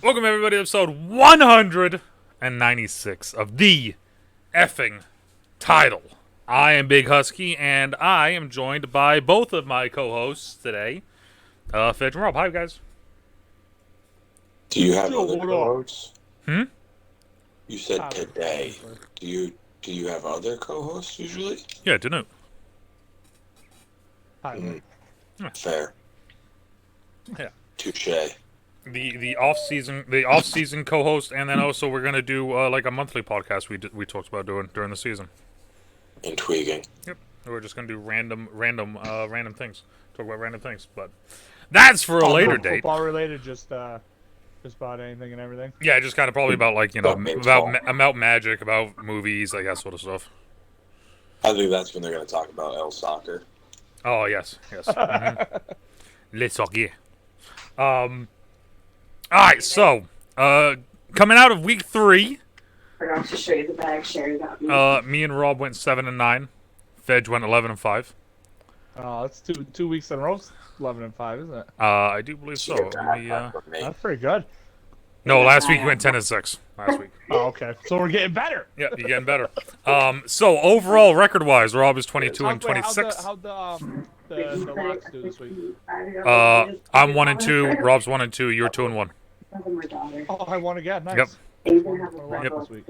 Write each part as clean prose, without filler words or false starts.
Welcome everybody to episode 196 of the effing title. I am Big Husky, and I am joined by both of my co-hosts today, Fedge and Rob. Hi, guys. Do you have Yo, other what up? co-hosts? Hmm? You said today. Do you have other co-hosts usually? Yeah, didn't. Hi. Fair. Yeah. Touche. The off-season co-host, and then also we're gonna do like a monthly podcast we talked about doing during the season. Intriguing. Yep. We're just gonna do random things. Talk about random things, but that's for a later date. Football related, just about anything and everything. Yeah, just kind of probably about like About baseball. about magic, about movies, like that sort of stuff. I think that's when they're going to talk about El Soccer. Oh yes. Mhm. Le soccer. All right, so coming out of week 3, Forgot to show you the bag shared about me. me and Rob went 7-9. Fedge went 11-5. Oh, it's two weeks in a row. 11-5, isn't it? I do believe so. Let me, That's pretty good. no, last week we went 10-6. Last week. Oh, okay. So we're getting better. Yeah, you're getting better. So overall, record-wise, Rob is 22 and Wait, 26. How'd the Locks do this week? I'm 1-2. Rob's 1-2. You're 2-1. Oh, I won again. Nice. Yep. Yep. This week.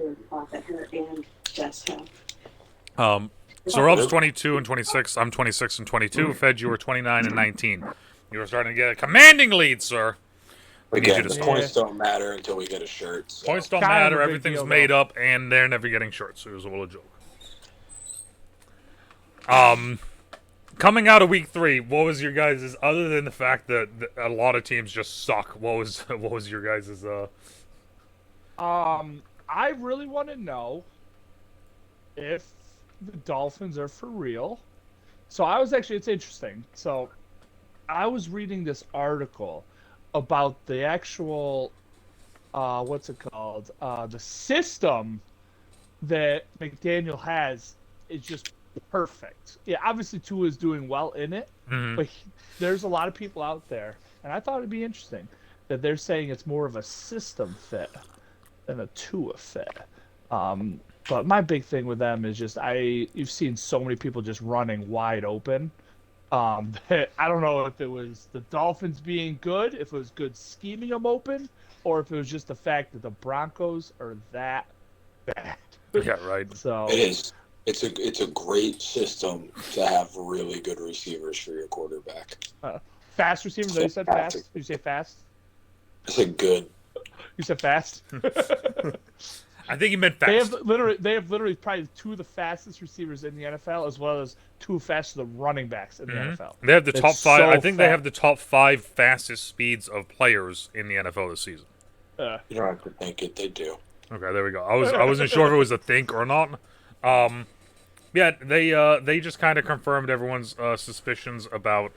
So Rob's 22 and 26. I'm 26 and 22. Fed, you were 29 and 19. You were starting to get a commanding lead, sir. We need you Again, to the score. points don't matter until we get a shirt. So. Points don't Kind of a matter. big Everything's deal, made though. up, and they're never getting shirts. So it was a little joke. Coming out of week 3, what was your guys'? Other than the fact that a lot of teams just suck, what was your guys'? I really want to know if the Dolphins are for real. So it's interesting. So I was reading this article about the actual, what's it called? The system that McDaniel has is just perfect. Yeah, obviously Tua is doing well in it, but there's a lot of people out there, and I thought it'd be interesting that they're saying it's more of a system fit than a Tua fit. But my big thing with them is just you've seen so many people just running wide open. That I don't know if it was the Dolphins being good, if it was good scheming them open, or if it was just the fact that the Broncos are that bad. Yeah, right. So It is. It's a great system to have really good receivers for your quarterback. fast receivers. You said fast. Did you say fast? I said good. You said fast. I think he meant fast. They have literally probably two of the fastest receivers in the NFL, as well as two of the fastest running backs in the NFL. They have the It's top 5. so I think they fast. have the top 5 fastest speeds of players in the NFL this season. You don't have to think it. They do. Okay, there we go. I wasn't sure if it was a think or not. Yeah, they just kind of confirmed everyone's suspicions about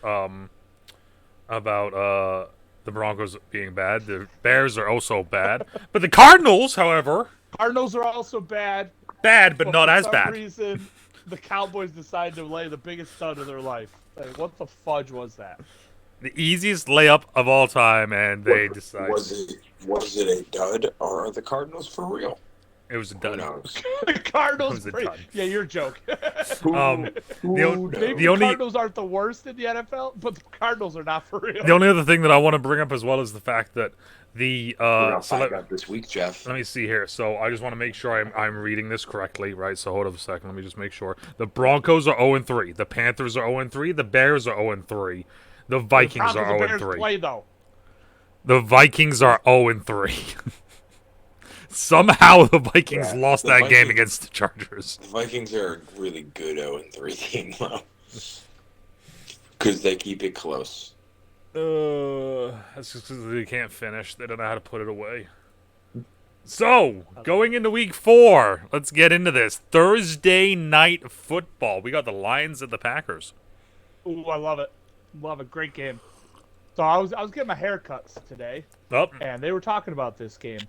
the Broncos being bad. The Bears are also bad, but the Cardinals, however, Cardinals are also bad. bad but not for as some bad. reason, the Cowboys decided to lay the biggest stud of their life. Like, what the fudge was that? The easiest layup of all time, and they decided Was it a dud, or are the Cardinals for real? it was a Who dud. knows? The Cardinals, It was a pretty- dud. yeah, you're a joke. Um, Who the knows? Maybe The the only- Cardinals aren't the worst in the NFL, but the Cardinals are not for real. The only other thing that I want to bring up as well is the fact that the We're gonna so find out this week, Jeff. let me see here. So I just want to make sure I'm reading this correctly, right? So hold on a second. Let me just make sure. The Broncos are 0-3. The Panthers are 0-3. The Bears are 0-3. The Vikings are the Bears 0-3. play though. The Vikings are 0-3. Somehow the Vikings Yeah, lost the that game Vikings- against the Chargers. The Vikings are a really good 0-3 team, though. Because they keep it close. That's just because they can't finish. They don't know how to put it away. So, going into week 4, let's get into this. Thursday night football. We got the Lions and the Packers. Ooh, I love it. Love it. Great game. So I was getting my haircuts today, Oh, and they were talking about this game.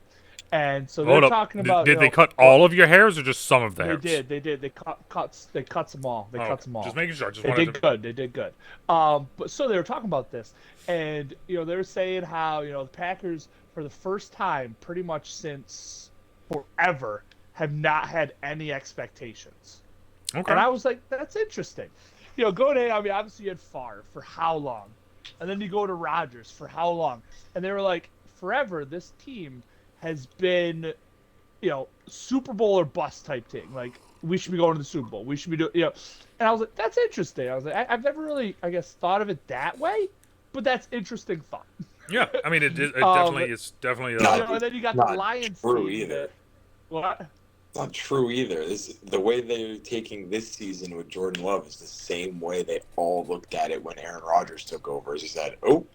And so they're Hold up. talking about. Did they cut all of your hairs or just some of the They hairs? did. They did. They cuts them all. They cuts them all. Just making sure. Just They wanted did to... good. They did good. But so they were talking about this, and they were saying how the Packers for the first time, pretty much since forever, have not had any expectations. Okay. And I was like, that's interesting. Going in, I mean, obviously you had Favre for how long, and then you go to Rodgers for how long, and they were like, forever this team has been, Super Bowl or bust type thing. Like, we should be going to the Super Bowl. We should be doing, And I was like, that's interesting. I was like, I've never really, I guess, thought of it that way, but that's interesting thought. Yeah, I mean, it definitely is definitely. And then you got the Lions true team. either. What? Not true either. The way they're taking this season with Jordan Love is the same way they all looked at it when Aaron Rodgers took over. He said, "Oh,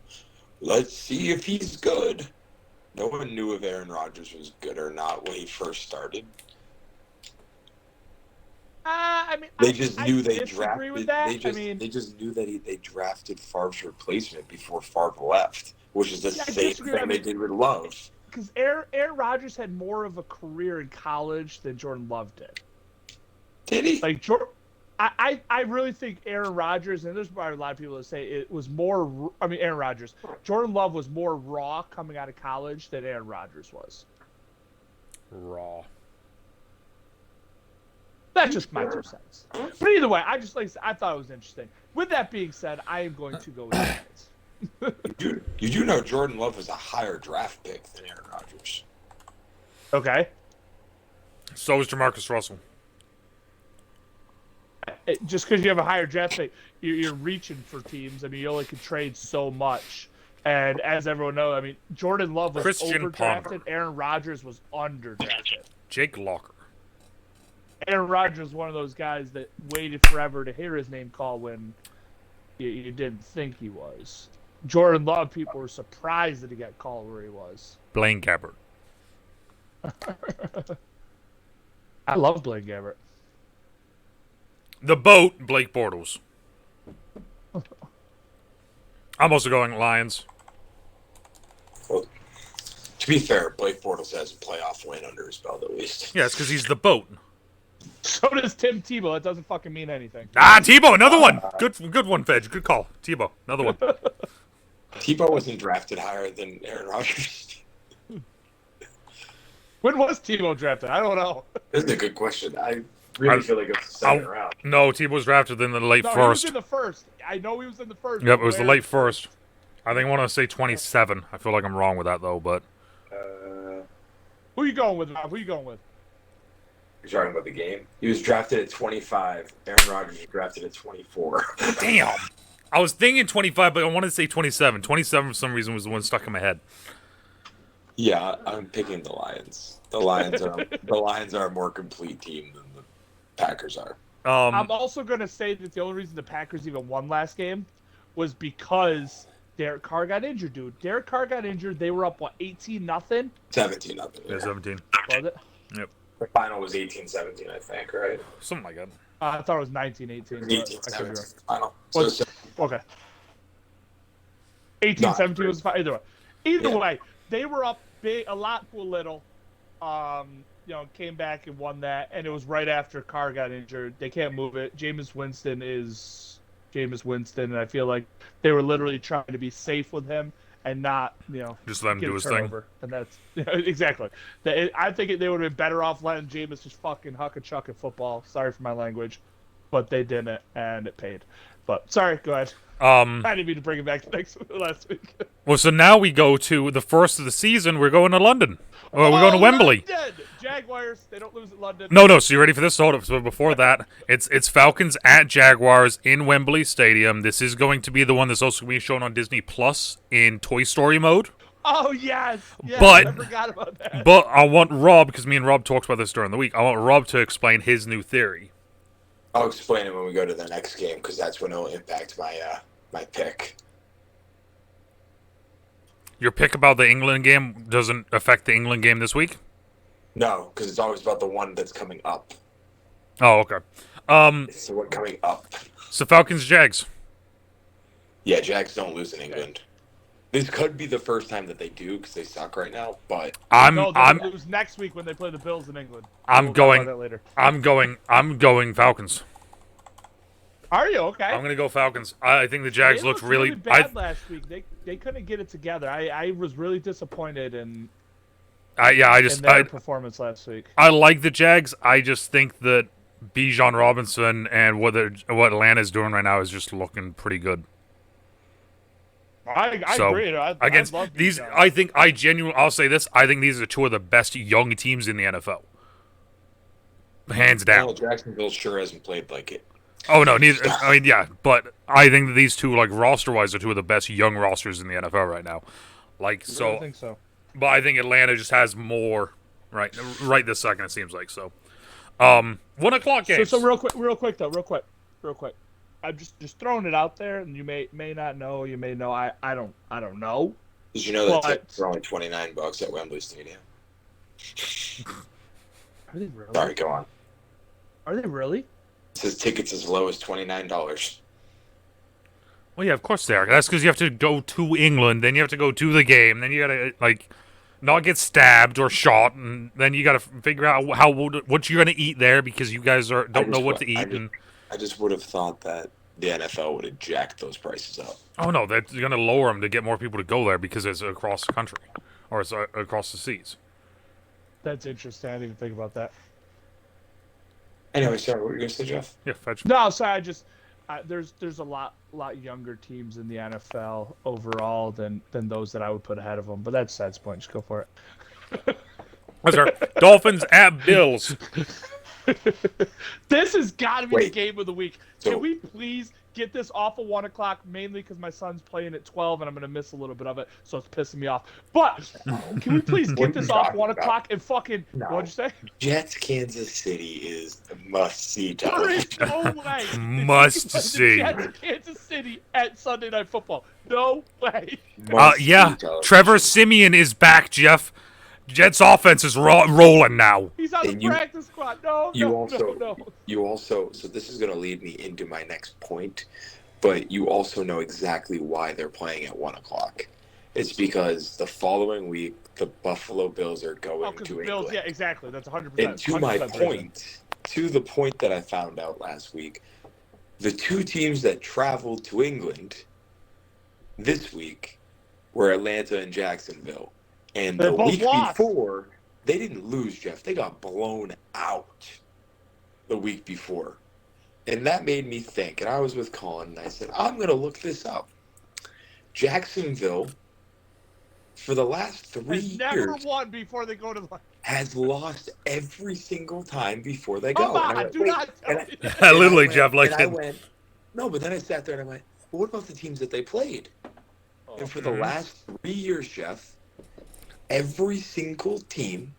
let's see if he's good." No one knew if Aaron Rodgers was good or not when he first started. I mean, They just knew they disagree drafted. with that. They just knew that they drafted Favre's replacement before Favre left, which is the same thing they did with Love. Because Aaron Rodgers had more of a career in college than Jordan Love did. Did he? Like I really think Aaron Rodgers, and there's probably a lot of people that say it was more. I mean, Aaron Rodgers, Jordan Love was more raw coming out of college than Aaron Rodgers was. Raw. That's just my 2 cents. But either way, I thought it was interesting. With that being said, I am going to go with the Giants. You do know Jordan Love was a higher draft pick than Aaron Rodgers. Okay. So is Jamarcus Russell. Just because you have a higher draft pick, you're reaching for teams. I mean, you only can trade so much. And as everyone knows, I mean, Jordan Love was Christian overdrafted. Palmer. Aaron Rodgers was underdrafted. Jake Locker. Aaron Rodgers was one of those guys that waited forever to hear his name called when you didn't think he was. Jordan Love, people were surprised that he got called where he was. Blaine Gabbert. I love Blaine Gabbert. The boat, Blake Bortles. I'm also going Lions. Well, to be fair, Blake Bortles has a playoff win under his belt at least. Yeah, it's because he's the boat. So does Tim Tebow. That doesn't fucking mean anything. Ah, Tebow, another one. Good one, Fedge. Good call. Tebow, another one. Tebow wasn't drafted higher than Aaron Rodgers. When was Tebow drafted? I don't know. This is a good question. I really feel like it was the second round. No, Tebow was drafted in the late No, first. he was in the first. I know he was in the first. Yep, it was the late first. I think I want to say 27. I feel like I'm wrong with that, though, but... Who you going with, Rob? Who you going with? You're talking about the game? He was drafted at 25. Aaron Rodgers was drafted at 24. Damn! I was thinking 25, but I wanted to say 27. 27, for some reason, was the one stuck in my head. Yeah, I'm picking the Lions. The Lions are a more complete team than the Packers are. I'm also going to say that the only reason the Packers even won last game was because Derek Carr got injured, dude. Derek Carr got injured. They were up, 18-0? 17-0. Yeah, 17. Was it? Yep. The final was 18-17, I think, right? Something like that. I thought it was 19-18. 18-17 final. Okay. 18-17 was fine. Either way. Either way, they were up big, a lot to a little. Came back and won that, and it was right after Carr got injured. They can't move it. Jameis Winston is Jameis Winston, and I feel like they were literally trying to be safe with him and not, just let him do his turnover. And that's exactly. I think they would have been better off letting Jameis just fucking huck and chuck at football. Sorry for my language, but they didn't, and it paid. But sorry, go ahead. I didn't mean to bring it back to last week. Well, so now we go to the first of the season. We're going to London. We're going to Wembley. London! Jaguars, they don't lose at London. No. So you ready for this? Hold up. So before that, it's Falcons at Jaguars in Wembley Stadium. This is going to be the one that's also going to be shown on Disney Plus in Toy Story mode. Oh, yes. But, I forgot about that. But I want Rob, because me and Rob talked about this during the week, I want Rob to explain his new theory. I'll explain it when we go to the next game, because that's when it'll impact my pick. Your pick about the England game doesn't affect the England game this week? No, because it's always about the one that's coming up. Oh, okay. It's the one coming up. So Falcons, Jags. Yeah, Jags don't lose in England. This could be the first time that they do because they suck right now. But No, they'll lose next week when they play the Bills in England. I'm We'll talk going. about that later. I'm going Falcons. Are you okay? I'm gonna go Falcons. I think the Jags They looked looked really bad last week. They couldn't get it together. I was really disappointed in their performance last week. I like the Jags. I just think that Bijan Robinson and what Atlanta's doing right now is just looking pretty good. I agree. Against I love these, Bijan. I'll say this. I think these are two of the best young teams in the NFL. Hands down. Well, Jacksonville sure hasn't played like it. Oh no, neither. I mean, yeah, but I think that these two, like roster-wise, are two of the best young rosters in the NFL right now. Like so, I think so. But I think Atlanta just has more right this second. It seems like so. 1 o'clock games. So real quick. I'm just throwing it out there, and you may not know. You may know. I don't know. Did you know that tickets are only $29 at Wembley Stadium? Are they really? Sorry, go on. Are they really? It says tickets as low as $29. Well, yeah, of course they are. That's because you have to go to England, then you have to go to the game, then you gotta not get stabbed or shot, and then you gotta figure out what you're gonna eat there because you guys don't know what to eat. I just would have thought that the NFL would have jacked those prices up. Oh no, they're gonna lower them to get more people to go there because it's across the country, or it's across the seas. That's interesting. I didn't even think about that. Anyway, sorry, what were you gonna say, Jeff? Yeah, fetch. No, sorry. There's a lot younger teams in the NFL overall than those that I would put ahead of them. But that's Sed's point. Just go for it. That's right. Dolphins at Bills. This has got to be the game of the week. So, Can we please get this off of 1 o'clock? Mainly because my son's playing at 12 and I'm going to miss a little bit of it, so it's pissing me off. But can we please get this off 1 o'clock and fucking what'd you say? Jets Kansas City is a must-see television. There is no way. Must see. Jets Kansas City at Sunday Night Football. No way. Yeah, Trevor Siemian is back, Jeff. Jets offense is rolling now. He's on the practice squad. No. You also, so this is going to lead me into my next point, but you also know exactly why they're playing at 1 o'clock. It's because the following week, the Buffalo Bills are going to England. Yeah, exactly. That's 100%. And to my point, to the point that I found out last week, the two teams that traveled to England this week were Atlanta and Jacksonville. And the week before, they didn't lose, Jeff. They got blown out the week before. And that made me think. And I was with Colin, and I said, I'm going to look this up. Jacksonville, for the last 3 years, never won before they go to the... has lost every single time before they go. Come on, do not tell me that. Literally, Jeff, like I went, no, but then I sat there and I went, well, what about the teams that they played? And for the last 3 years, Jeff, every single team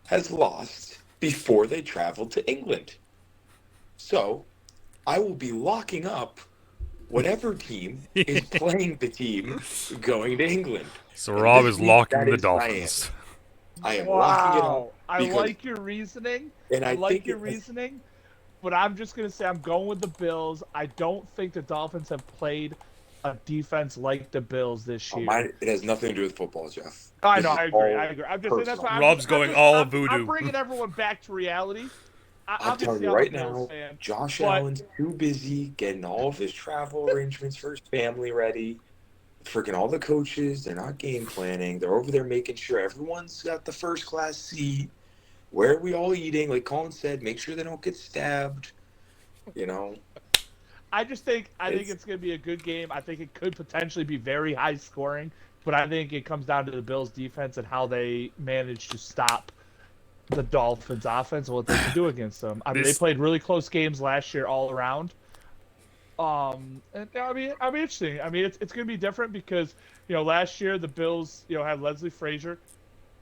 has lost before they traveled to England. So I will be locking up whatever team is playing the team going to England. So Rob is locking the Dolphins. I am locking it up. I like your reasoning. I like your reasoning. But I'm just going to say I'm going with the Bills. I don't think the Dolphins have played a defense like the Bills this year. It has nothing to do with football, Jeff. I know, I agree. I'm just saying that's why Rob's going all voodoo. I'm bringing everyone back to reality. I'm telling you right now, Josh Allen's too busy getting all of his travel arrangements for his family ready. Freaking all the coaches, they're not game planning. They're over there making sure everyone's got the first class seat. Where are we all eating? Like Colin said, make sure they don't get stabbed. You know. I think it's going to be a good game. I think it could potentially be very high scoring, but I think it comes down to the Bills' defense and how they manage to stop the Dolphins' offense and what they can do against them. I mean, they played really close games last year all around. And I mean, interesting. I mean, it's going to be different because last year the Bills had Leslie Frazier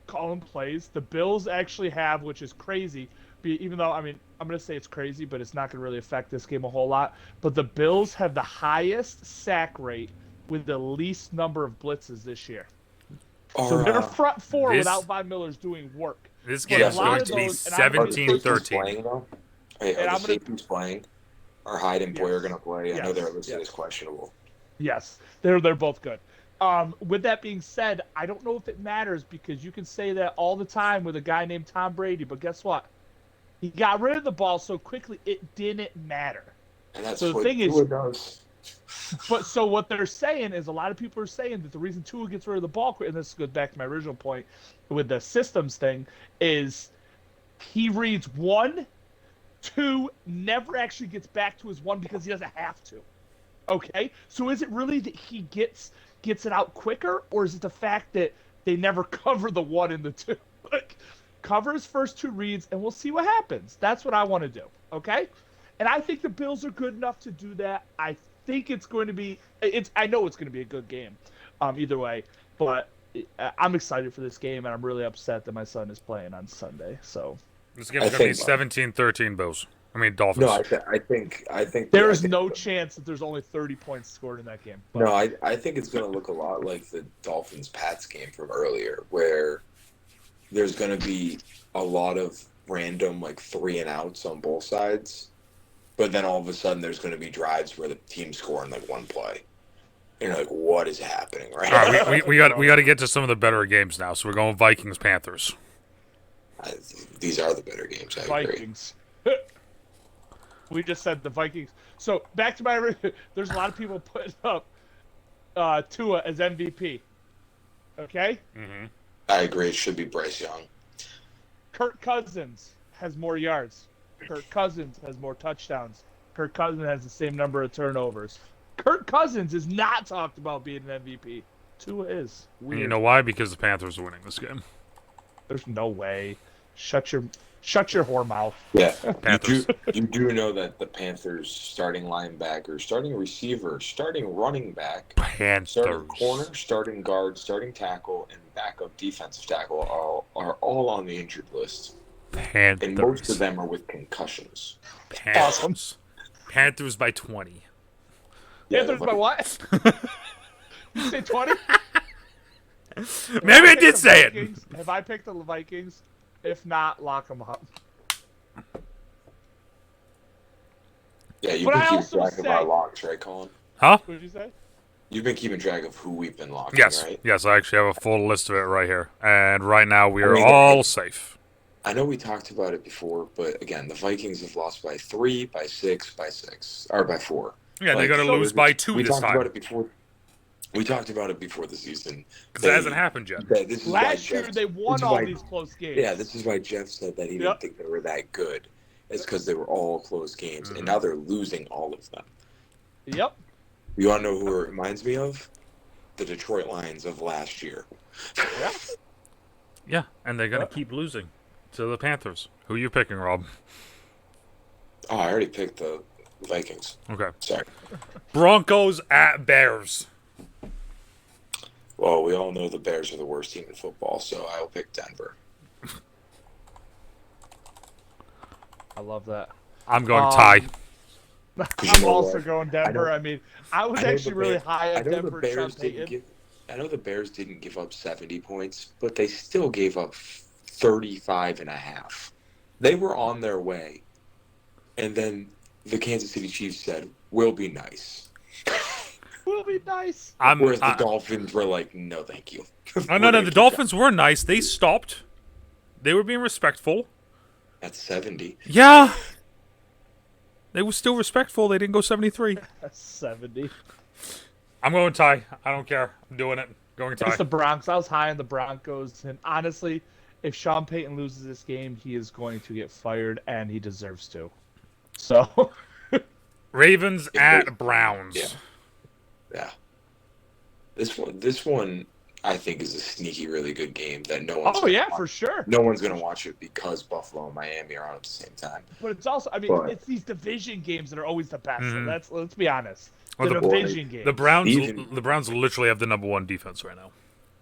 calling plays. The Bills actually have, which is crazy. Even though, I mean, I'm going to say it's crazy, but it's not going to really affect this game a whole lot. But the Bills have the highest sack rate with the least number of blitzes this year. So they're front four without Von Miller's doing work. This game is going to be 17-13. Are the safeties playing? Are Hyde and Boyer going to play? I know they're listed as questionable. Yes, they're both good. With that being said, I don't know if it matters because you can say that all the time with a guy named Tom Brady, but guess what? He got rid of the ball so quickly it didn't matter. And that's So the what thing is, Tua does. but so what they're saying is a lot of people are saying that the reason Tua gets rid of the ball quick, and this goes back to my original point with the systems thing, is he reads 1, 2, never actually gets back to his 1 because he doesn't have to. Okay? So is it really that he gets it out quicker, or is it the fact that they never cover the 1 and the 2? Like, cover his first 2 reads, and we'll see what happens. That's what I want to do. Okay? And I think the Bills are good enough to do that. I think it's going to be. I know it's going to be a good game, either way. But I'm excited for this game, and I'm really upset that my son is playing on Sunday. So This game's going to be 17-13 Bills. I mean, Dolphins. No, I think there is no chance that there's only 30 points scored in that game. But. No, I think it's going to look a lot like the Dolphins-Pats game from earlier, where there's going to be a lot of random, like, 3-and-outs on both sides, but then all of a sudden there's going to be drives where the team's scoring, like, 1 play. And you're like, what is happening right now? All right, we got to get to some of the better games now, so we're going Vikings-Panthers. These are the better games, I agree. Vikings. We just said the Vikings. So back to my. There's a lot of people putting up Tua as MVP. Okay. Mm-hmm. I agree. It should be Bryce Young. Kirk Cousins has more yards. Kirk Cousins has more touchdowns. Kirk Cousins has the same number of turnovers. Kirk Cousins is not talked about being an MVP. Tua is. Weird. And you know why? Because the Panthers are winning this game. There's no way. Shut your whore mouth. Yeah, Panthers. You do know that the Panthers starting linebacker, starting receiver, starting running back, Panthers. starting corner, starting guard, starting tackle, and backup defensive tackle are all on the injured list. Panthers. And most of them are with concussions. Panthers. Awesome. Panthers by 20. Panthers by what? You say 20? Maybe I did say it. Have I picked the Vikings? If not, lock them up. Yeah, you've But been I keeping also track of say- our locks, right, Colin? Huh? What did you say? You've been keeping track of who we've been locking, Yes. right? Yes, I actually have a full list of it right here. And right now we are I mean, all safe. I know we talked about it before, but again, the Vikings have lost by 3, by 6, by 6, or by 4. Yeah, Like, they're going to lose by 2 we this talked time. about it before. We talked about it before the season. Because it hasn't happened yet. This is why Last year Jeff- they won this is all why- these close games. Yeah, this is why Jeff said that he didn't think they were that good. It's because they were all close games, and now they're losing all of them. Yep. You want to know who it reminds me of? The Detroit Lions of last year. Yeah. Yeah, and they're going to keep losing to the Panthers. Who are you picking, Rob? Oh, I already picked the Vikings. Okay. Sorry. Broncos at Bears. Well, we all know the Bears are the worst team in football, so I'll pick Denver. I love that. I'm going tie. I'm know also what? going Denver. I mean, I was actually really high I on know the Denver and Sean Bears didn't Payton. give. I know the Bears didn't give up 70 points, but they still gave up 35 and a half. They were on their way, and then the Kansas City Chiefs said, "We'll be nice." Will be nice. Whereas the Dolphins were like, "No, thank you." Oh, no, the Dolphins were nice. They stopped. They were being respectful. At 70. Yeah. They were still respectful. They didn't go 73. That's 70. I'm going tie. I don't care. I'm doing it. Going tie. It's the Broncos. I was high on the Broncos, and honestly, if Sean Payton loses this game, he is going to get fired, and he deserves to. So, Ravens at Browns. Yeah. Yeah. This one, I think, is a sneaky, really good game that no one's. oh yeah, for sure. No one's gonna watch it because Buffalo and Miami are on at the same time. But it's also, I mean, But- it's these division games that are always the best. Mhm. Let's be honest. Well, The the- division games. The Browns. Even- The Browns literally have the number 1 defense right now.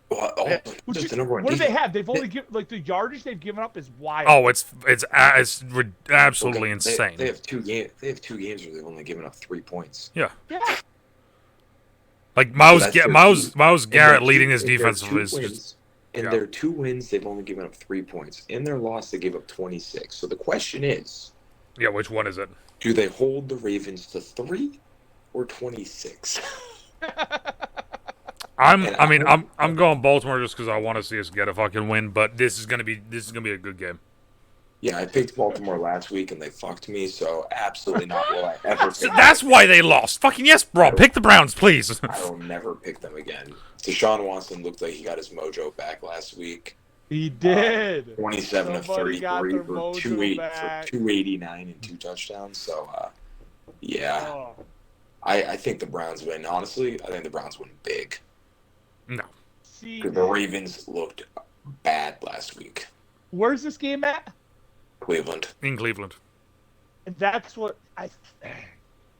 Well, Yeah. just the number one What do they defense. have? They've only given like the yardage they've given up is wild. Oh, it's absolutely Okay, insane. They have 2 games. They have 2 games where they've only given up 3 points. Yeah. Yeah. Like Miles that's their Miles In Garrett their leading two- his in their defense two is wins- just In yeah. their 2 wins, they've only given up 3 points. In their loss, they gave up 26. So the question is, yeah. Which one is it? do they hold the Ravens to 3 or 26? I'm going Baltimore just because I want to see us get a fucking win. But this is gonna be a good game. Yeah, I picked Baltimore last week and they fucked me, so absolutely not will I ever pick So them. that's why they lost. Fucking yes, bro. Pick the Browns, please. I will never pick them again. Deshaun Watson looked like he got his mojo back last week. He did. 27 of Somebody got 33 their for mojo back. 289 and 2 touchdowns. So, yeah. Oh. I think the Browns win. Honestly, I think the Browns win big. No. See, Because the Ravens looked bad last week. where's this game at? Cleveland. In Cleveland. And that's what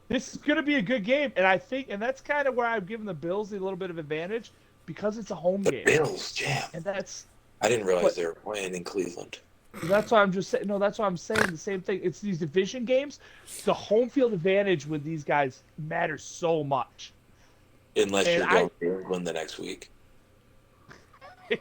this is going to be a good game, and I think, and that's kind of where I've given the Bills a little bit of advantage because it's a home The game. Bills, jam. And that's I didn't realize they were playing in Cleveland. why I'm just saying. No, that's why I'm saying the same thing. It's these division games. The home field advantage with these guys matters so much. Unless And you're going to England the next week. He's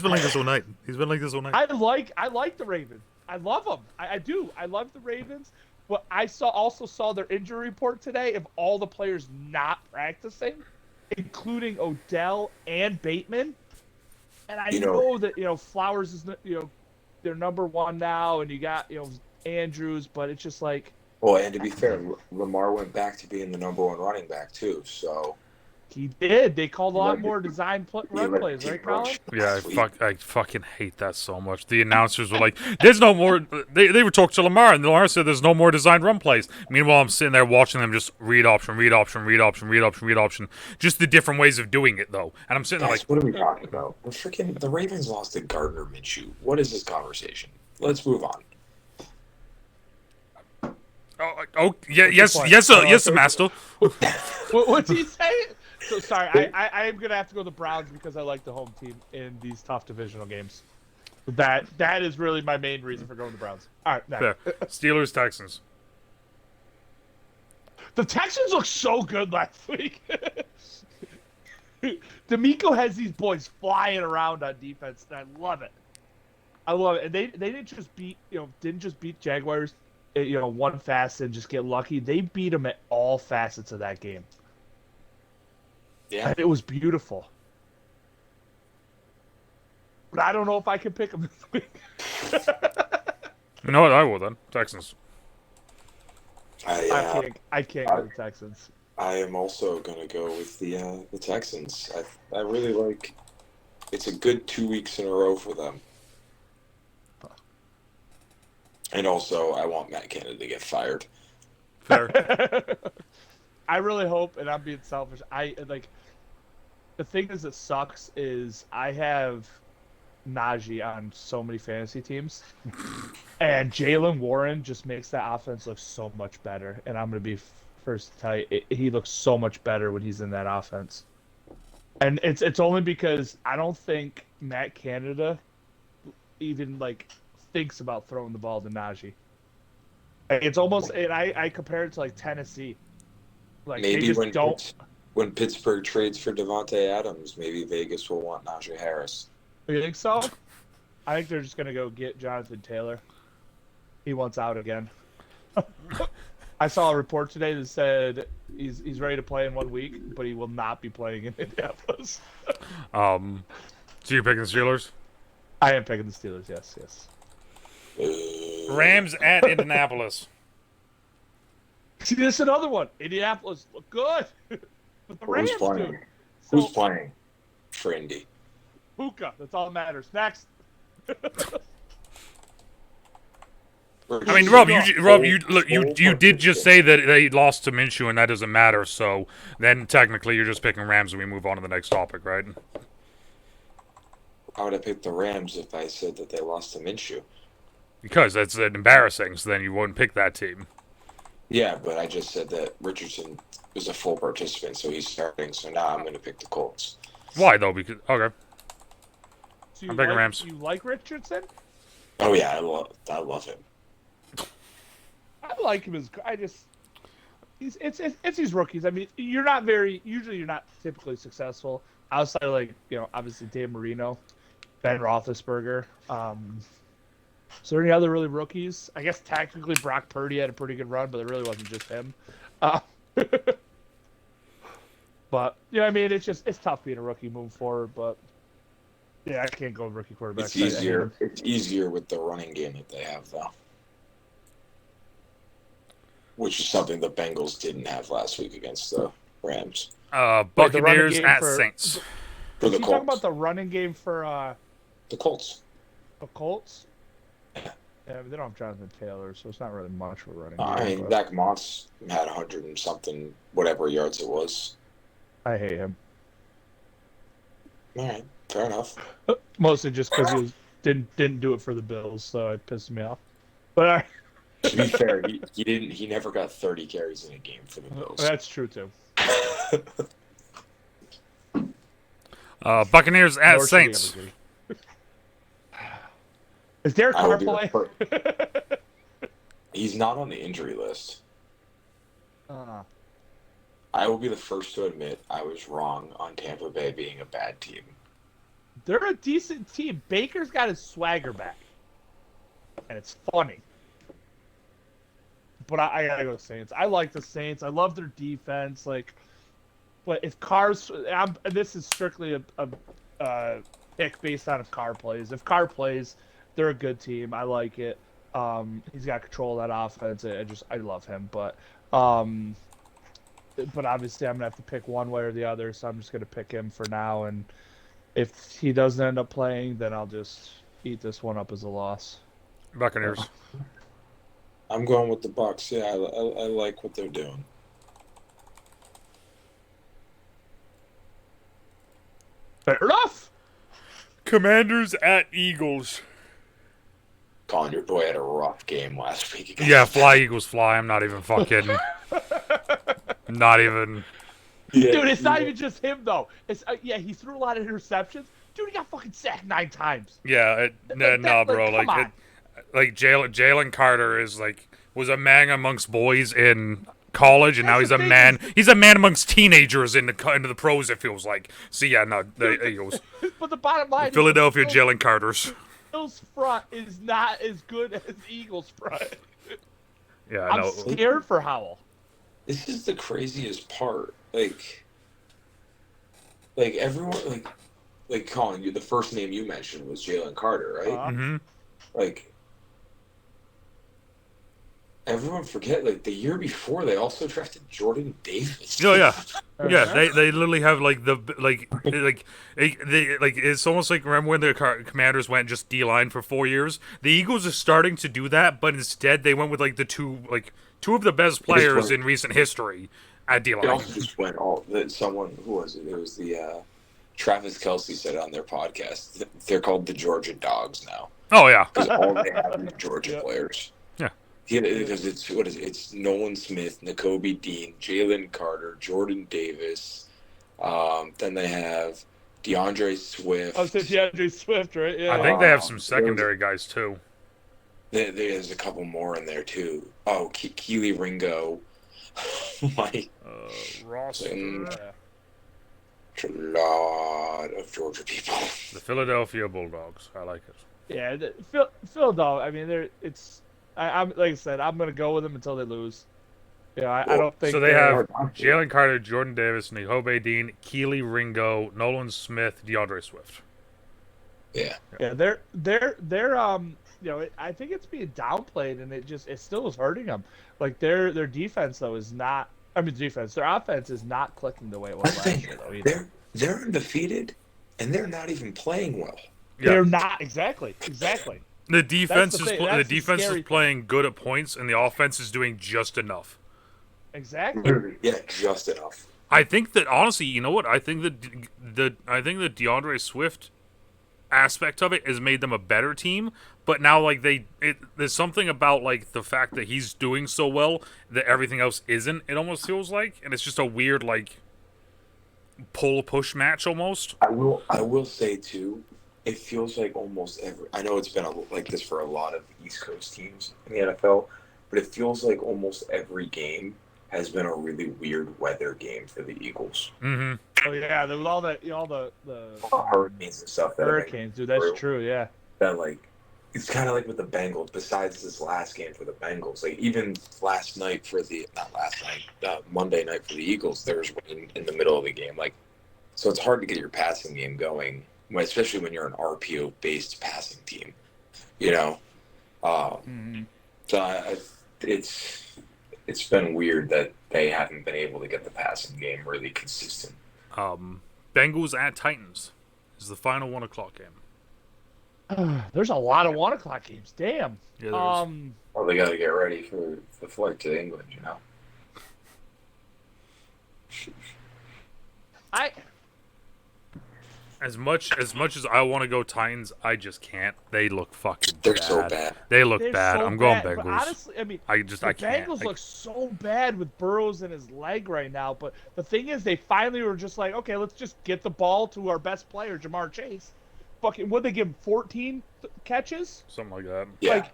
been like this all night. I like the Ravens. I love them. I do. I love the Ravens. But I also saw their injury report today of all the players not practicing, including Odell and Bateman. And I know that Flowers is their number one now, and you got Andrews, but it's just like. Well, and to be fair, Lamar went back to being the number one running back too. So He did. They called a lot more design run plays, right, Colin? Yeah, I fucking hate that so much. The announcers were like, "There's no more." They were talking to Lamar, and Lamar said, "There's no more designed run plays." Meanwhile, I'm sitting there watching them just read option, read option, read option, read option, read option. Just the different ways of doing it, though. And I'm sitting there like, what are we talking about? The Ravens lost to Gardner Minshew. What is this conversation? Let's move on. "Oh, yeah, yes, master." What's he saying? So sorry, I am gonna have to go the Browns because I like the home team in these tough divisional games. That is really my main reason for going to the Browns. All right, next. Fair. Steelers, Texans. The Texans look so good last week. D'Amico has these boys flying around on defense, and I love it. I love it. And they didn't just beat Jaguars, one facet and just get lucky. They beat them at all facets of that game. Yeah, And it was beautiful. But I don't know if I can pick them this week. You know what? I will then. Texans. I can't go to the Texans. I am also going to go with the Texans. I really like. It's a good 2 weeks in a row for them. And also, I want Matt Canada to get fired. Fair. I really hope, and I'm being selfish. The thing that sucks is I have Najee on so many fantasy teams, and Jalen Warren just makes that offense look so much better. And I'm gonna be first to tell you, he looks so much better when he's in that offense. And it's only because I don't think Matt Canada even thinks about throwing the ball to Najee. It's almost, and I compare it to Tennessee. Maybe when Pittsburgh trades for Devontae Adams, maybe Vegas will want Najee Harris. You think so? I think they're just gonna go get Jonathan Taylor. He wants out again. I saw a report today that said he's ready to play in 1 week, but he will not be playing in Indianapolis. So you're picking the Steelers? I am picking the Steelers. Yes. Rams at Indianapolis. See, this is another one. Indianapolis look good. But the Rams Who's playing? do. Who's playing for Indy? Puka. That's all that matters. Next. I mean, Rob, you did just say that they lost to Minshew, and that doesn't matter. So then technically, you're just picking Rams, and we move on to the next topic, right? How would I pick the Rams if I said that they lost to Minshew? Because that's embarrassing. So then you wouldn't pick that team. Yeah, but I just said that Richardson was a full participant, so he's starting. So now I'm going to pick the Colts. Why though? Because okay, So I'm picking Rams. You like Richardson? Oh yeah, I love him. I like him as it's these rookies. I mean, you're not typically successful outside of obviously Dan Marino, Ben Roethlisberger. Is there any other really rookies? I guess technically Brock Purdy had a pretty good run, but it really wasn't just him. But yeah, I mean, it's tough being a rookie moving forward. But yeah, I can't go rookie quarterback. It's easier. It's easier with the running game that they have, though, which is something the Bengals didn't have last week against the Rams. Buccaneers at Saints. For the Is he talking about the running game for the Colts? the Colts? Yeah. Yeah, but they don't have Jonathan Taylor, so it's not really much of a running I game. mean, Zach Moss had 100 and something, whatever yards it was. I hate him. All right, fair enough. Mostly just because he didn't do it for the Bills, so it pissed me off. But To be fair, he never got 30 carries in a game for the Bills. that's true too. Buccaneers at Nor should he Saints. ever be. Is Derek I will Carr be playing? He's not on the injury list. Uh, I will be the first to admit I was wrong on Tampa Bay being a bad team. they're a decent team. Baker's got his swagger back, and it's funny. But I gotta go Saints. I like the Saints. I love their defense. But if Carr's, this is strictly a pick based on if Carr plays. If Carr plays, they're a good team. I like it. He's got control of that offense. I love him. But obviously I'm gonna have to pick one way or the other. So I'm just gonna pick him for now. And if he doesn't end up playing, then I'll just eat this one up as a loss. Buccaneers. I'm going with the Bucs. Yeah, I like what they're doing. Fair enough. Commanders at Eagles. Colin, your boy had a rough game last week. Yeah, fly Eagles fly. I'm not even fucking. Not even. Yeah, Dude, it's not even just him though. It's he threw a lot of interceptions. Dude, he got fucking sacked 9 times. Yeah, bro. Jalen Carter was a man amongst boys in college, and now he's a man. He's a man amongst teenagers into the pros. It feels like. So yeah, no, the Eagles. But the bottom line, Philadelphia is Jalen Carters. Bills front is not as good as Eagles front. Yeah, I'm scared for Howell. This is the craziest part. Like everyone, like Colin, the first name you mentioned was Jalen Carter, right? Mm-hmm. Like everyone forget, like the year before they also drafted Jordan Davis. Oh yeah, yeah. They literally have it's almost like remember when the Commanders went just D-line for 4 years. The Eagles are starting to do that, but instead they went with the two of the best players in recent history at D-line. They also just went someone who was it? It was the Travis Kelce said on their podcast. They're called the Georgia Dogs now. Oh yeah, because all they have is Georgia players. Yeah, because it's Nolan Smith, Nakobe Dean, Jalen Carter, Jordan Davis. Then they have DeAndre Swift. I was saying DeAndre Swift, right? Yeah. I think they have some secondary guys too. There's a couple more in there too. Oh, Keely Ringo. Ross. A lot of Georgia people. The Philadelphia Bulldogs. I like it. Yeah, Philadelphia. I mean, I'm like I said, I'm gonna go with them until they lose. Yeah, I don't think. So they have Jalen Carter, Jordan Davis, Nakobe Dean, Keely Ringo, Nolan Smith, DeAndre Swift. Yeah. Yeah, they're I think it's being downplayed, and it still is hurting them. Like their defense though is not. I mean, their offense is not clicking the way it was last year though. Either. They're undefeated, and they're not even playing well. Yeah. They're not exactly. The defense is playing good at points, and the offense is doing just enough. Exactly. Yeah, just enough. I think that honestly, you know what? I think that the DeAndre Swift aspect of it has made them a better team. But now, there's something about the fact that he's doing so well that everything else isn't. It almost feels like, and it's just a weird pull push match almost. I will say too. It feels like almost every. I know it's been like this for a lot of East Coast teams in the NFL, but it feels like almost every game has been a really weird weather game for the Eagles. Mm-hmm. Oh yeah, there was all the hurricanes and stuff. Hurricanes, dude. That's true. Yeah. That it's kind of like with the Bengals. Besides this last game for the Bengals, like even last night for the not last night, Monday night for the Eagles, there was rain in the middle of the game. Like, so it's hard to get your passing game going, especially when you're an RPO based passing team. You know, so it's been weird that they haven't been able to get the passing game really consistent. Bengals at Titans is the final 1:00 game. There's a lot of 1:00 games. Damn. Yeah, Well, they got to get ready for the flight to England, you know. As much as I want to go Titans, I just can't. They look fucking They're bad. so bad. They look They're bad. so I'm going bad, Bengals. but honestly, I mean, I the can't. Bengals look so bad with Burrows in his leg right now. But the thing is, they finally were just like, okay, let's just get the ball to our best player, Jamar Chase. Fucking, would they give him 14 catches? Something like that. Yeah. Like,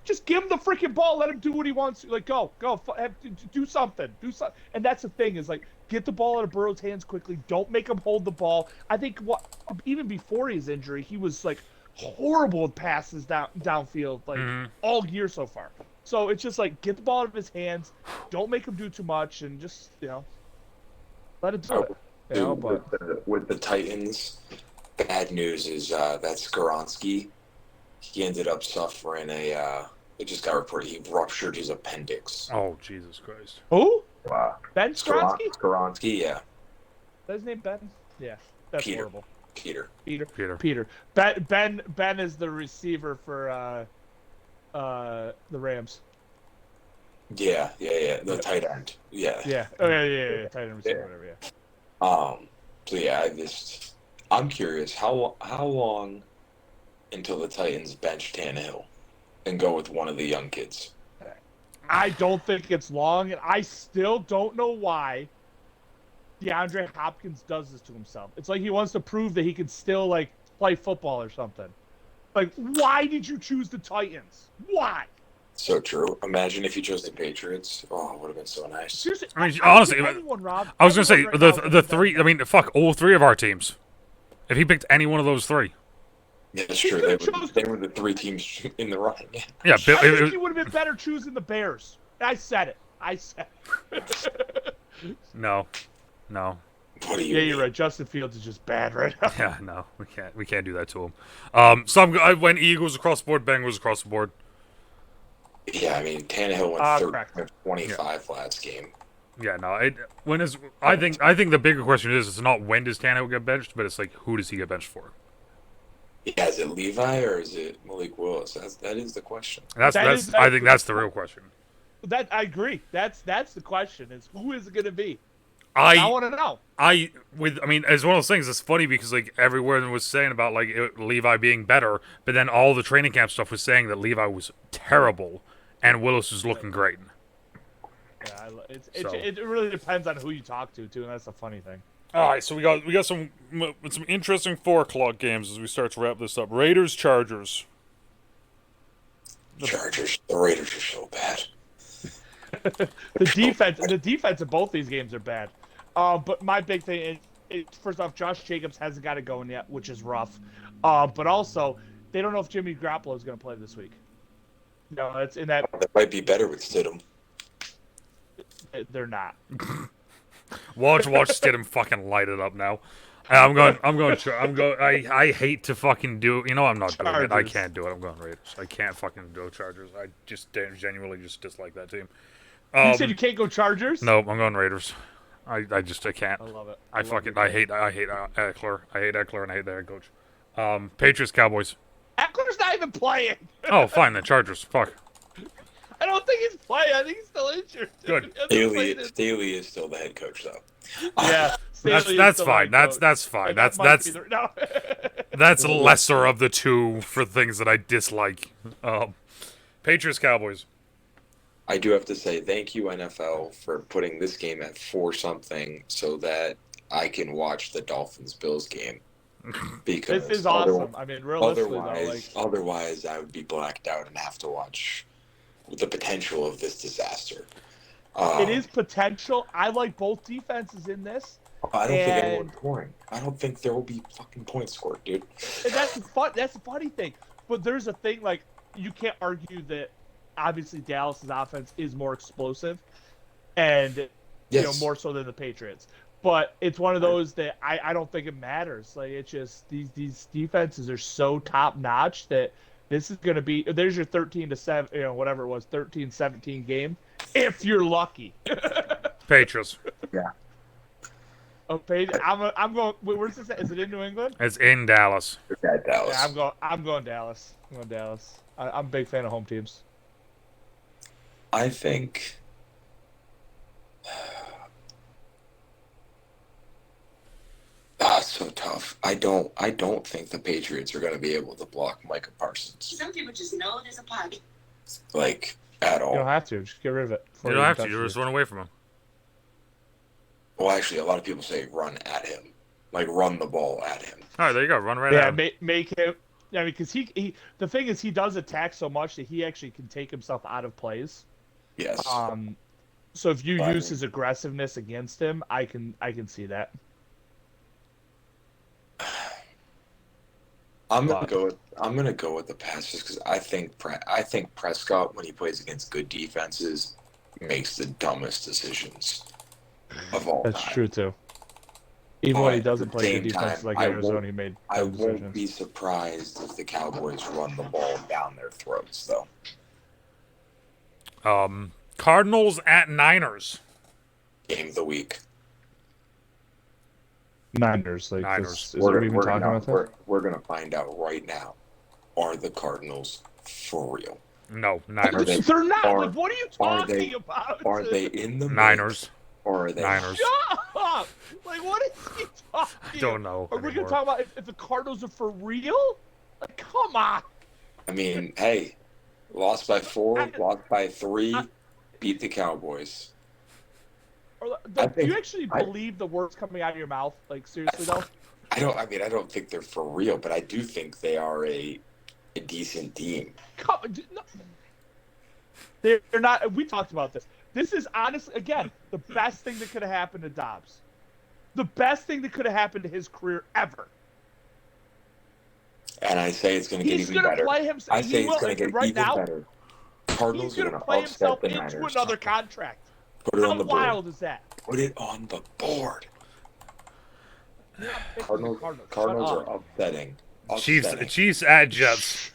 just give him the freaking ball. Let him do what he wants. Like, go, do something, do something. And that's the thing is like, get the ball out of Burrow's hands quickly. Don't make him hold the ball. I think even before his injury, he was like horrible with passes downfield like all year so far. So it's just like get the ball out of his hands. Don't make him do too much, and just let him do it. You know, but with the Titans, bad news is that Skoronski, he ended up suffering it just got reported he ruptured his appendix. Oh, Jesus Christ. who? Wow. Ben Skronsky? Skoronski, yeah. Is that his name Ben? Yeah, that's Peter. horrible. Peter. Ben is the receiver for the Rams. Yeah. The tight end. Yeah. Yeah. Oh yeah. Tight end receiver, whatever. Yeah. So yeah, I'm curious how long until the Titans bench Tannehill and go with one of the young kids. I don't think it's long, and I still don't know why DeAndre Hopkins does this to himself. It's like he wants to prove that he can still like play football or something. Like, why did you choose the Titans? Why? So true. Imagine if you chose the Patriots. Oh, it would have been so nice. Seriously, I mean, honestly, anyone, Rob, I was gonna say anyone right now the that- three. I mean, fuck all three of our teams. If he picked any one of those three, Yeah, that's true. They were the three teams in the running. yeah, I think he would have been better choosing the Bears. I said it. no. What do you Yeah, mean? you're right. Justin Fields is just bad right now. Yeah, no, we can't do that to him. So I went Eagles across the board, Bengals across the board. Yeah, I mean Tannehill went correct. 25 last game. Yeah, no. I think the bigger question is it's not when does Tannehill get benched, but it's like who does he get benched for? Yeah, is it Levi or is it Malik Willis? That is the question. I think that's the real question. That I agree. That's the question: is who is it going to be? I I want to know. it's one of those things. It's funny because like everyone was saying about like Levi being better, but then all the training camp stuff was saying that Levi was terrible and Willis was looking great. Yeah, it really depends on who you talk to too, and that's the funny thing. All right, so we got some interesting 4:00 games as we start to wrap this up. Raiders, Chargers. The Raiders are so bad. The defense of both these games are bad. But my big thing is, first off, Josh Jacobs hasn't got it going yet, which is rough. But also, they don't know if Jimmy Garoppolo is going to play this week. No, it's in that That might be better with Stidham. they're not. Watch Stidham fucking light it up now. I hate to fucking do. You know I'm not doing it. I Chargers. can't do it. I'm going Raiders. I can't fucking go Chargers. I just genuinely just dislike that team. You said you can't go Chargers? No, I'm going Raiders. I can't. I love it. I hate Eckler. I hate Eckler and I hate the head coach. Patriots, Cowboys. Eckler's not even playing. Oh, fine then. Chargers. Fuck. I don't think he's playing. I think he's still injured. Good. Staley is still the head coach though. Yeah, That's fine. That's fine. That's lesser of the two for things that I dislike. Patriots, Cowboys. I do have to say thank you NFL for putting this game at 4-something so that I can watch the Dolphins Bills game. Because This is awesome. I mean, realistically, otherwise I would be blacked out and have to watch the potential of this disaster. it is potential. I like both defenses in this. I don't think anyone's scoring. I don't think there will be fucking points scored, dude. And that's the funny thing. But there's a thing like you can't argue that obviously Dallas's offense is more explosive and more so than the Patriots. But it's one of those that I don't think it matters. Like, it's just these defenses are so top notch that this is going to be, there's your 13-7, whatever it was, 13-17 game, if you're lucky. Patriots. Yeah. Okay, I'm going. Where's this at? Is it in New England? It's in Dallas. It's at Dallas. Yeah, I'm going Dallas. I'm going Dallas. I'm a big fan of home teams. I think. It's so tough. I don't think the Patriots are going to be able to block Micah Parsons. Some people just know there's a pocket. Like, at all. You don't have to. Just get rid of it. You don't have to. You just run away from him. Well, actually, a lot of people say run at him. Like, run the ball at him. All right, there you go. Run right at him. Make him. Yeah, because he. The thing is, he does attack so much that he actually can take himself out of plays. Yes. So if you use his aggressiveness against him, I can see that. I'm gonna go with the pass just because I think Prescott, when he plays against good defenses, makes the dumbest decisions of all time. That's true too. Even when he doesn't play good defense like Arizona, he made. I won't be surprised if the Cowboys run the ball down their throats, though. Cardinals at Niners. Game of the week. Niners. Niners. We're gonna find out right now. Are the Cardinals for real? No, Niners. They're not. What are you talking about? Are they in the Niners? Or are they Niners? Shut up! What is he talking? I don't know. Are we gonna talk about if the Cardinals are for real? Like, come on. I mean, hey, lost by 4, lost by 3, beat the Cowboys. Do you actually believe the words coming out of your mouth? Like, seriously though? I don't think they're for real, but I do think they are a decent team. They're not. We talked about this. This is honestly, again, the best thing that could have happened to Dobbs. The best thing that could have happened to his career ever. And I say it's going to get even better. He's going to play himself. I say it's going to get even better. Cardinals he's going to play himself into another contract. Put it on the board. How wild is that? Put it on the board. Cardinals are upsetting. Chiefs at Jets.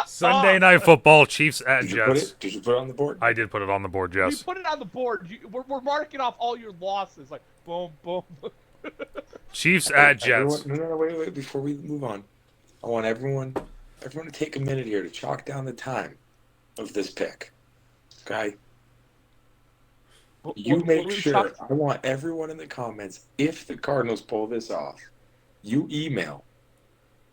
Sunday Night Football, Chiefs at Jets. Did you put it on the board? I did put it on the board, yes. You put it on the board. We're marking off all your losses. Like, boom, boom. Chiefs at Jets. No, wait. Before we move on, I want everyone to take a minute here to chalk down the time of this pick. Okay? You make sure. I want everyone in the comments, if the Cardinals pull this off, you email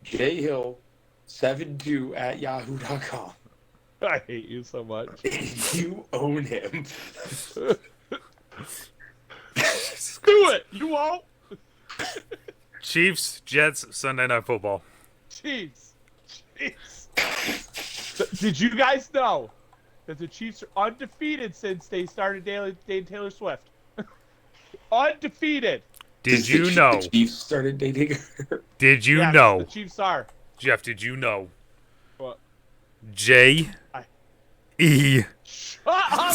jhill72@yahoo.com. I hate you so much. You own him. Do it. You won't. Chiefs, Jets, Sunday Night Football. Chiefs. Did you guys know that the Chiefs are undefeated since they started dating Taylor Swift? Undefeated. Did you know? The Chiefs started dating her. Did you know? The Chiefs are. Jeff, did you know? What? J-E-T-S. I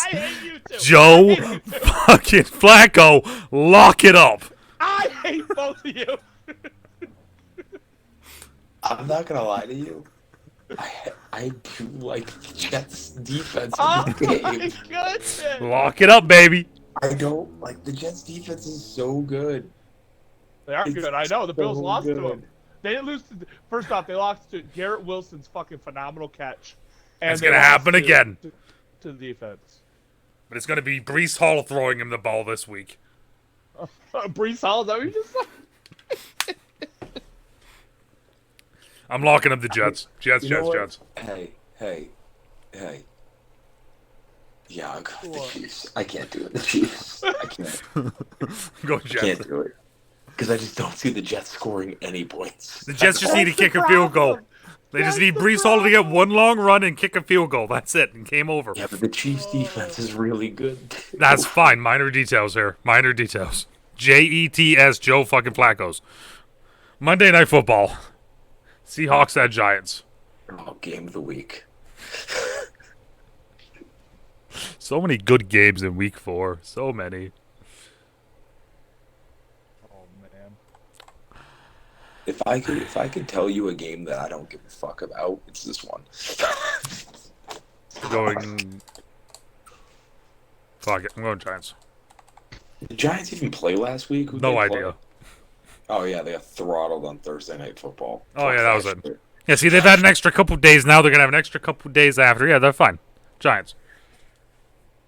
hate you too. Joe fucking Flacco, lock it up. I hate both of you. I'm not going to lie to you. I do like the Jets' defense in the game. My goodness. Lock it up, baby. I don't like the Jets' defense is so good. They are good. I know. The Bills lost to them. They didn't lose to. First off, they lost to Garrett Wilson's fucking phenomenal catch. And it's gonna happen again. To the defense. But it's gonna be Breece Hall throwing him the ball this week. Breece Hall, is that what you just said? I'm locking up the Jets. Jets. Hey. Yeah, I'll go with the Chiefs. I can't do it. The Chiefs. I can't. Go Jets. I can't do it. Because I just don't see the Jets scoring any points. The Jets just need to kick a field goal. They just need Breece Hall to get one long run and kick a field goal. That's it. And game over. Yeah, but the Chiefs' defense is really good. That's fine. Minor details here. Minor details. Jets, Joe fucking Flacco's. Monday Night Football. Seahawks at Giants. Oh, game of the week. So many good games in week 4. So many. Oh man. If I could tell you a game that I don't give a fuck about, it's this one. Going. Fuck it. I'm going Giants. Did the Giants even play last week? Who'd No they idea. play? Oh yeah, they got throttled on Thursday Night Football. Oh, yeah, that was it. Shit. Yeah, see, they've had an extra couple days now. They're going to have an extra couple days after. Yeah, they're fine. Giants.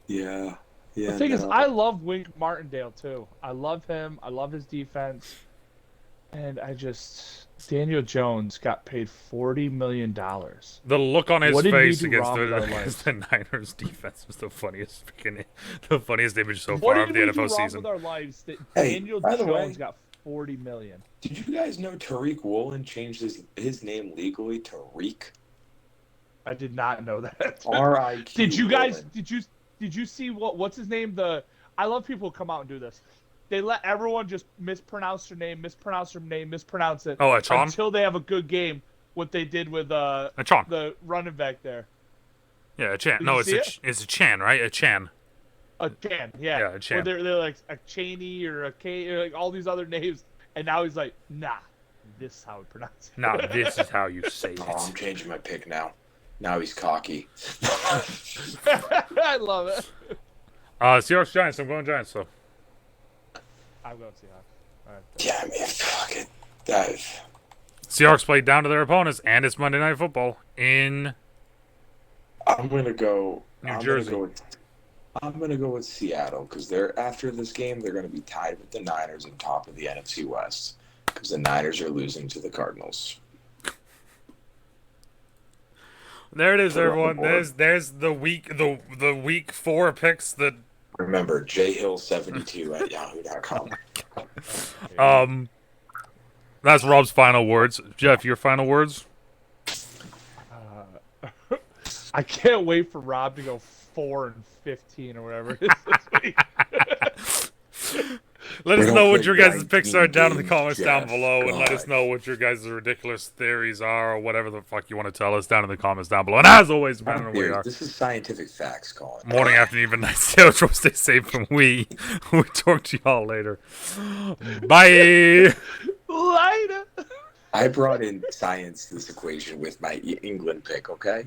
Yeah. Yeah. The thing is, no. I love Wink Martindale too. I love him. I love his defense. And Daniel Jones got paid $40 million. The look on his What did we face do against wrong with our against the Niners defense was the funniest image so What far did of the we do NFL wrong season. with our lives that Hey, Daniel by the way- Jones got $40 million? Did you guys know Tariq Woolen changed his name legally to Reek? I did not know that. R-I-Q. Did you guys? Woolen. Did you see what's his name? I love people who come out and do this. They let everyone just mispronounce their name, mispronounce it Oh, Achon? until they have a good game. What they did with Achon. the running back there, Yeah, a Chan. Did No, you it's see it's a Chan, right? A Chan. a Chan, yeah, Yeah, a Chan. Where they're like a Cheney or a K, or like all these other names, and now he's like, nah, this is how we pronounce it. Nah, this is how you say Oh, I'm it. changing my pick now. Now he's cocky. I love it. Seahawks Giants. I'm going Giants, though. I'm going Seahawks. All right. Yeah, man, fuck it. That, Seahawks played down to their opponents, and it's Monday Night Football in I'm gonna go. New Jersey. I'm gonna go with Seattle because they're after this game they're gonna be tied with the Niners on top of the NFC West because the Niners are losing to the Cardinals. There it is, Put it on the everyone. board. There's the week 4 picks that Remember jhill72 at yahoo.com. that's Rob's final words. Jeff, your final words? I can't wait for Rob to go 4-15 or whatever it is this week. Let We us don't know what play your guys' 19 picks are down in the games, comments down Jeff. below, and let us God. know what your guys' ridiculous theories are, or whatever the fuck you want to tell us down in the comments down below. And as always, depending on where you are, This is scientific facts, Colin. morning, afternoon, even night, stay outro, stay safe, and we talk to y'all later. Bye. Later. I brought in science to this equation with my England pick, okay?